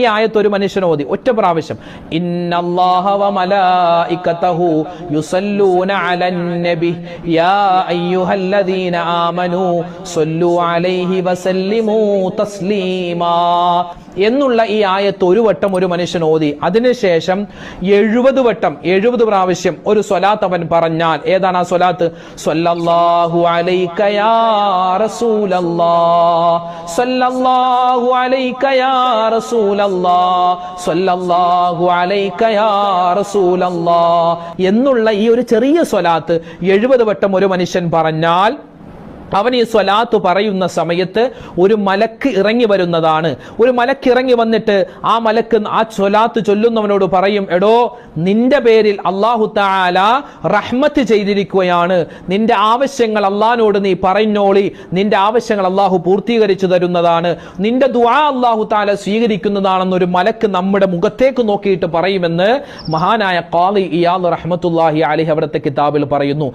ഈ ആയത്ത് ഒരു മനുഷ്യൻ ഓതി ഒറ്റ പ്രാവശ്യം, ഇന്നല്ലാഹ വ മലായികതഹു യുസല്ലൂന അലൻ നബി യാ അയ്യുഹല്ലദീന ആമനൂ സ്വല്ലു അലൈഹി വസല്ലിമൂ തസ്ലീമാ എന്നുള്ള ഈ ആയത്ത് ഒരു വട്ടം ഒരു മനുഷ്യൻ ഓതി അതിനുശേഷം 70 വട്ടം 70 പ്രാവശ്യം ഒരു സ്വലാത്ത് അവൻ പറഞ്ഞാൽ, ഏതാണ് ആ സ്വലാത്ത്? സ്വല്ലല്ലാഹു അലൈക യാ റസൂലല്ലാഹ്, സ്വല്ലല്ലാഹു അലൈക യാ റസൂലല്ലാഹ്, സ്വല്ലല്ലാഹു അലൈക യാ റസൂലല്ലാഹ് എന്നുള്ള ഈ ഒരു ചെറിയ സ്വലാത്ത് 70 വട്ടം ഒരു മനുഷ്യൻ പറഞ്ഞാൽ അവൻ ഈ സ്വലാത്ത് പറയുന്ന സമയത്ത് ഒരു മലക്ക് ഇറങ്ങി വരുന്നതാണ്. ഒരു മലക്ക് ഇറങ്ങി വന്നിട്ട് ആ മലക്ക് ആ സ്വലാത്ത് ചൊല്ലുന്നവനോട് പറയും, എടോ നിന്റെ പേരിൽ അല്ലാഹു തആല റഹ്മത്ത് ചെയ്തിരിക്കുകയാണ്, നിന്റെ ആവശ്യങ്ങൾ അല്ലാഹുവിനോട് നീ പറഞ്ഞോളി, നിന്റെ ആവശ്യങ്ങൾ അല്ലാഹു പൂർത്തീകരിച്ചു തരുന്നതാണ്, നിന്റെ ദുആ അല്ലാഹു തആല സ്വീകരിക്കുന്നതാണെന്നൊരു മലക്ക് നമ്മുടെ മുഖത്തേക്ക് നോക്കിയിട്ട് പറയുമെന്ന് മഹാനായ ഖാളി ഇയാദ് റഹ്മത്തുള്ളാഹി അലൈഹി അവിടുത്തെ കിതാബിൽ പറയുന്നു.